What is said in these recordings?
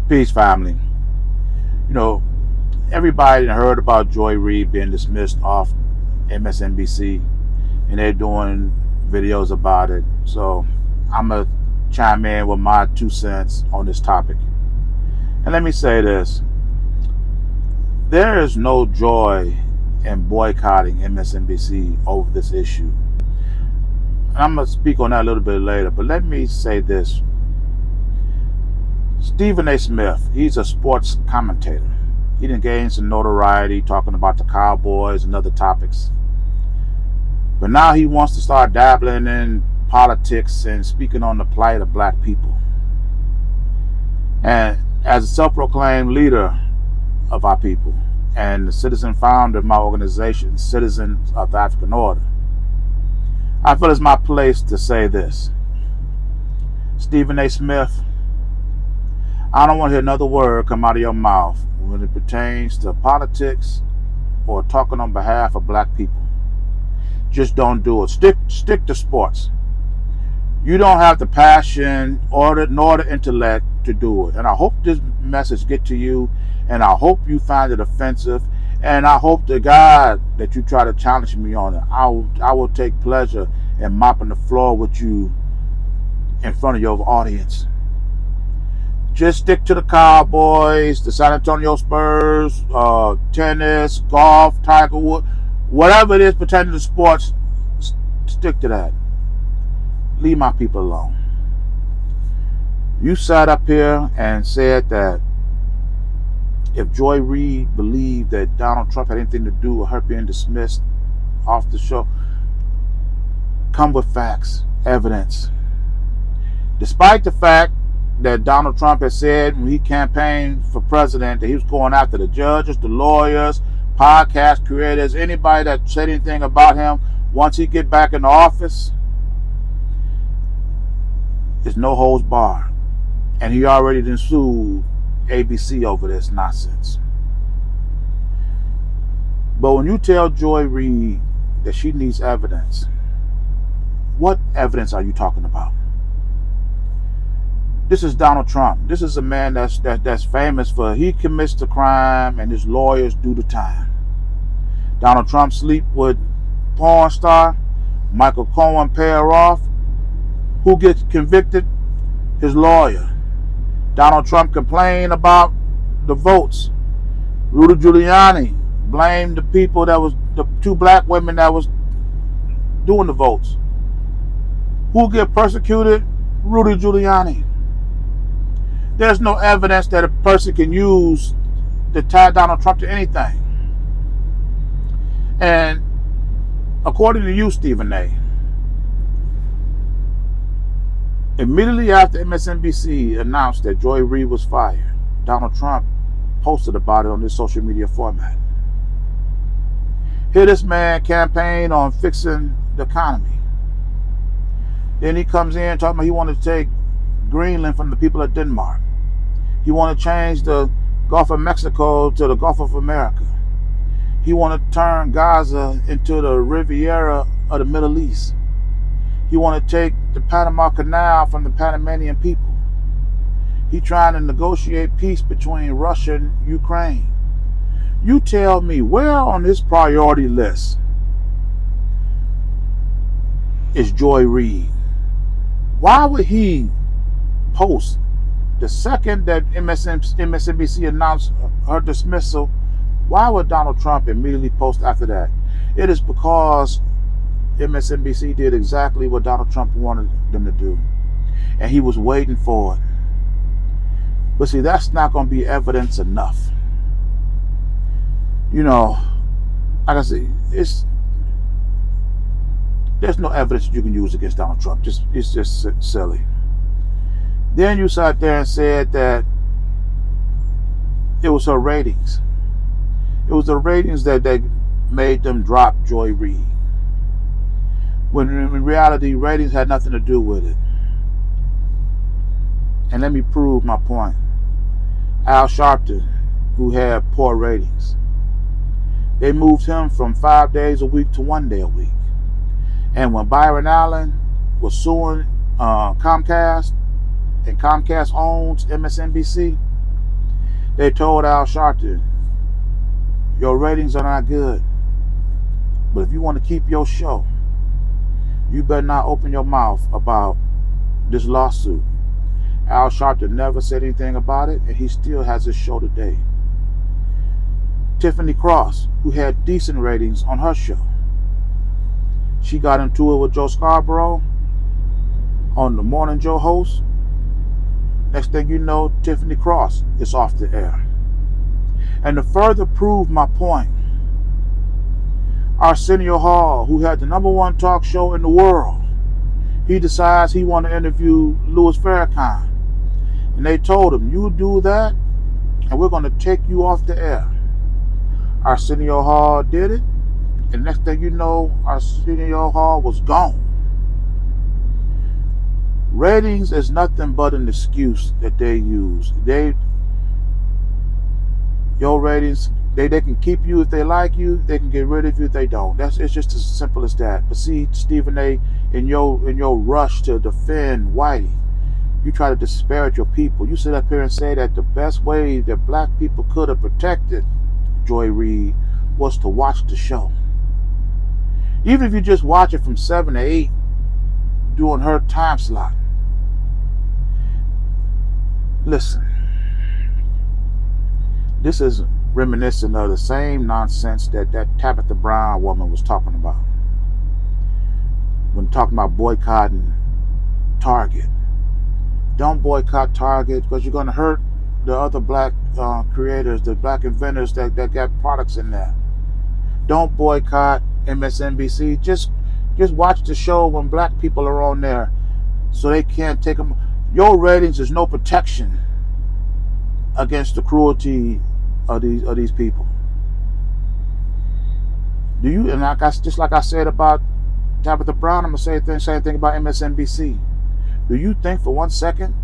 Peace, family. You know, everybody heard about Joy Reid being dismissed off MSNBC, and they're doing videos about it. So I'm going to chime in with my 2 cents on this topic. And let me say this. There is no joy in boycotting MSNBC over this issue. And I'm going to speak on that a little bit later, but let me say this. Stephen A. Smith, he's a sports commentator. He done gained some notoriety talking about the Cowboys and other topics. But now he wants to start dabbling in politics and speaking on the plight of black people. And as a self-proclaimed leader of our people and the citizen founder of my organization, Citizens of the African Order, I feel it's my place to say this. Stephen A. Smith, I don't want to hear another word come out of your mouth when it pertains to politics or talking on behalf of black people. Just don't do it. Stick to sports. You don't have the passion nor the intellect to do it. And I hope this message get to you, and I hope you find it offensive, and I hope to God that you try to challenge me on it. I will take pleasure in mopping the floor with you in front of your audience. Just stick to the Cowboys, the San Antonio Spurs, tennis, golf, Tiger Woods, whatever it is pertaining to sports, stick to that. Leave my people alone. You sat up here and said that if Joy Reid believed that Donald Trump had anything to do with her being dismissed off the show, come with facts, evidence. Despite the fact that Donald Trump had said when he campaigned for president that he was going after the judges, the lawyers, podcast creators, anybody that said anything about him once he get back in the office, there's no holds barred. And he already done sued ABC over this nonsense. But when you tell Joy Reid that she needs evidence, what evidence are you talking about? This is Donald Trump. This is a man that's famous for he commits the crime and his lawyers do the time. Donald Trump sleep with porn star Michael Cohen, pay her off. Who gets convicted? His lawyer. Donald Trump complained about the votes. Rudy Giuliani blamed the people that was the 2 black women that was doing the votes. Who get persecuted? Rudy Giuliani. There's no evidence that a person can use to tie Donald Trump to anything. And according to you, Stephen A., immediately after MSNBC announced that Joy Reid was fired, Donald Trump posted about it on his social media format. Here this man campaigned on fixing the economy. Then he comes in talking about he wanted to take Greenland from the people of Denmark. He wanted to change the Gulf of Mexico to the Gulf of America. He wanted to turn Gaza into the Riviera of the Middle East. He wanted to take the Panama Canal from the Panamanian people. He trying to negotiate peace between Russia and Ukraine. You tell me, where on his priority list is Joy Reid? Why would he post the second that MSNBC announced her dismissal? Why would Donald Trump immediately post after that? It is because MSNBC did exactly what Donald Trump wanted them to do. And he was waiting for it. But see, that's not going to be evidence enough. You know, like I say, there's no evidence you can use against Donald Trump. It's just silly. Then you sat there and said that it was her ratings. It was the ratings that made them drop Joy Reid. When in reality, ratings had nothing to do with it. And let me prove my point. Al Sharpton, who had poor ratings, they moved him from 5 days a week to 1 day a week. And when Byron Allen was suing Comcast, and Comcast owns MSNBC, They told Al Sharpton, your ratings are not good, but if you want to keep your show, you better not open your mouth about this lawsuit. Al Sharpton never said anything about it, and he still has his show today. Tiffany Cross, who had decent ratings on her show, she got into it with Joe Scarborough on the Morning Joe host. Next thing you know, Tiffany Cross is off the air. And to further prove my point, Arsenio Hall, who had the #1 talk show in the world, he decides he want to interview Louis Farrakhan. And they told him, you do that, and we're going to take you off the air. Arsenio Hall did it, and next thing you know, Arsenio Hall was gone. Ratings is nothing but an excuse that they use. Your ratings, they can keep you if they like you. They can get rid of you if they don't. It's just as simple as that. But see, Stephen A., in your rush to defend Whitey, you try to disparage your people. You sit up here and say that the best way that black people could have protected Joy Reid was to watch the show. Even if you just watch it from 7 to 8 during her time slot. Listen, this is reminiscent of the same nonsense that Tabitha Brown woman was talking about when talking about boycotting Target. Don't boycott Target because you're going to hurt the other black creators, the black inventors that got products in there. Don't boycott MSNBC. Just watch the show when black people are on there so they can't take them. Your ratings is no protection against the cruelty of these people. Do you? And just like I said about Tabitha Brown, I'm gonna say the same thing about MSNBC. Do you think for 1 second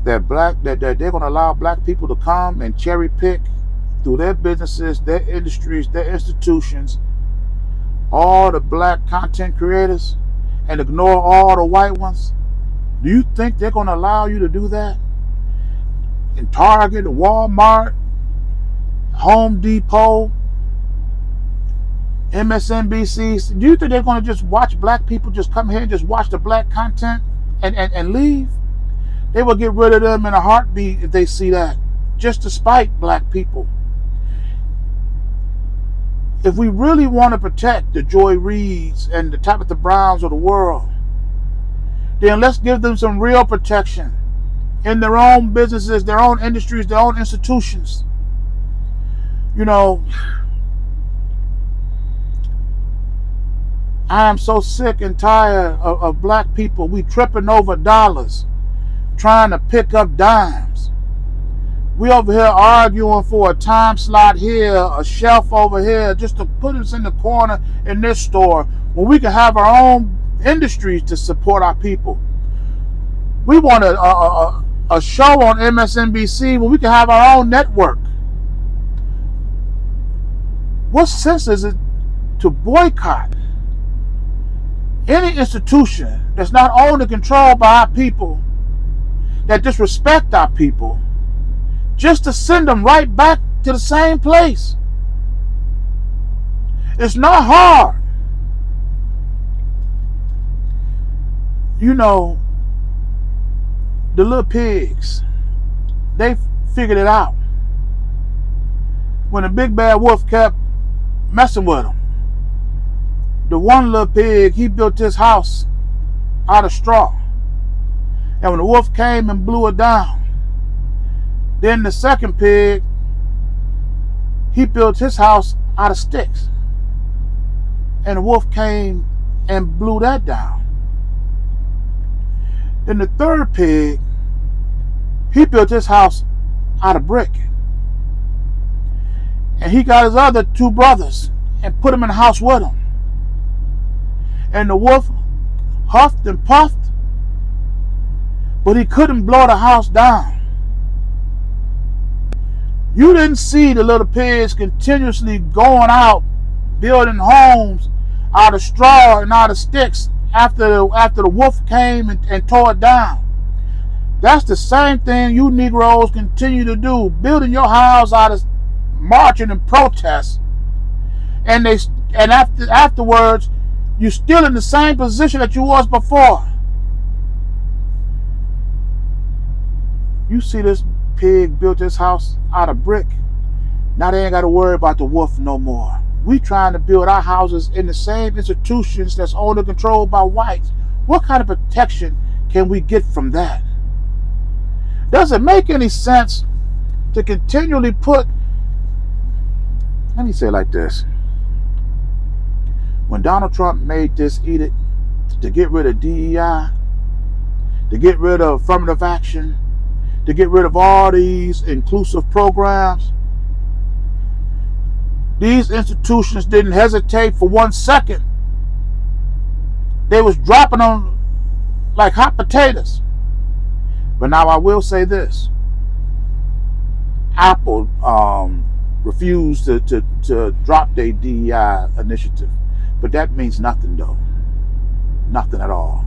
that they're gonna allow black people to come and cherry pick through their businesses, their industries, their institutions, all the black content creators, and ignore all the white ones? Do you think they're going to allow you to do that? In Target, Walmart, Home Depot, MSNBC, do you think they're going to just watch black people just come here and just watch the black content and leave? They will get rid of them in a heartbeat if they see that, just to spite black people. If we really want to protect the Joy Reids and the Tabitha Browns of the world, then let's give them some real protection in their own businesses, their own industries, their own institutions. You know, I am so sick and tired of black people. We tripping over dollars, trying to pick up dimes. We over here arguing for a time slot here, a shelf over here, just to put us in the corner in this store, when we can have our own industries to support our people. We want a show on MSNBC when we can have our own network. What sense is it to boycott any institution that's not owned and controlled by our people, that disrespect our people, just to send them right back to the same place? It's not hard. You know, the little pigs, they figured it out. When the big bad wolf kept messing with them, the one little pig, he built his house out of straw. And when the wolf came and blew it down, then the second pig, he built his house out of sticks. And the wolf came and blew that down. Then the third pig, he built his house out of brick. And he got his other two brothers and put them in the house with him. And the wolf huffed and puffed, but he couldn't blow the house down. You didn't see the little pigs continuously going out, building homes out of straw and out of sticks after the wolf came and tore it down. That's the same thing you Negroes continue to do, building your house out of marching and protest, and afterwards you're still in the same position that you was before. You see this pig built this house out of brick. Now they ain't got to worry about the wolf no more. We trying to build our houses in the same institutions that's owned and controlled by whites. What kind of protection can we get from that? Does it make any sense to continually put, let me say it like this. When Donald Trump made this edict to get rid of DEI, to get rid of affirmative action, to get rid of all these inclusive programs, these institutions didn't hesitate for 1 second. They was dropping on like hot potatoes. But now I will say this. Apple refused to drop their DEI initiative. But that means nothing though. Nothing at all.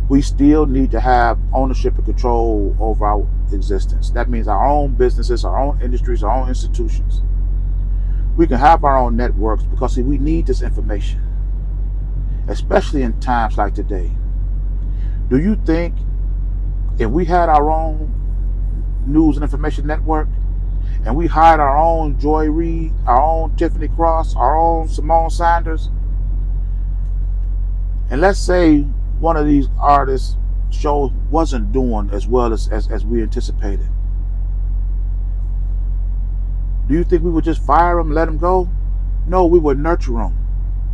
We still need to have ownership and control over our existence. That means our own businesses, our own industries, our own institutions. We can have our own networks because we need this information, especially in times like today. Do you think if we had our own news and information network and we hired our own Joy Reid, our own Tiffany Cross, our own Simone Sanders, and let's say one of these artists' shows wasn't doing as well as we anticipated, do you think we would just fire them, let them go? No, we would nurture them.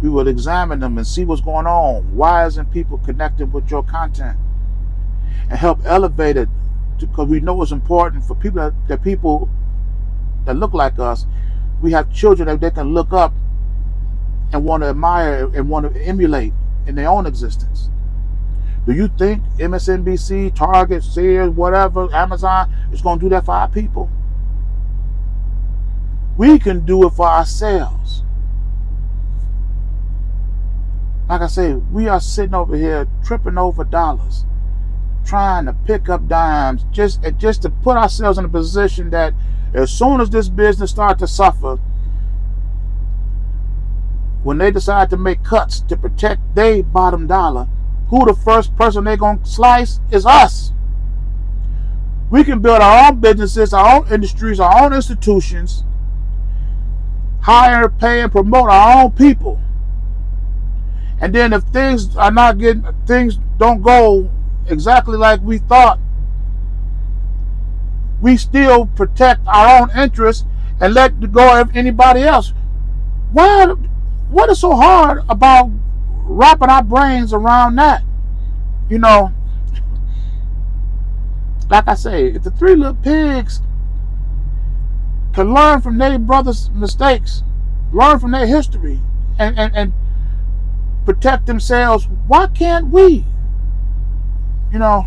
We would examine them and see what's going on. Why isn't people connecting with your content? And help elevate it, because we know it's important for people that look like us. We have children that they can look up and want to admire and want to emulate in their own existence. Do you think MSNBC, Target, Sears, whatever, Amazon is going to do that for our people? We can do it for ourselves. Like I say, we are sitting over here tripping over dollars, trying to pick up dimes just to put ourselves in a position that as soon as this business starts to suffer, when they decide to make cuts to protect their bottom dollar, who the first person they're going to slice is us. We can build our own businesses, our own industries, our own institutions, hire, pay, and promote our own people. And then if things don't go exactly like we thought, we still protect our own interests and let go of anybody else. What is so hard about wrapping our brains around that? You know, like I say, if the three little pigs can learn from their brother's mistakes, learn from their history, and protect themselves, why can't we? You know,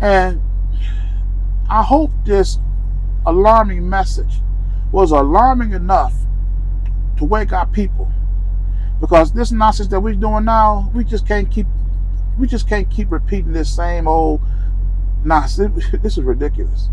and I hope this alarming message was alarming enough to wake our people, because this nonsense that we're doing now, we just can't keep repeating this same old nonsense. This is ridiculous.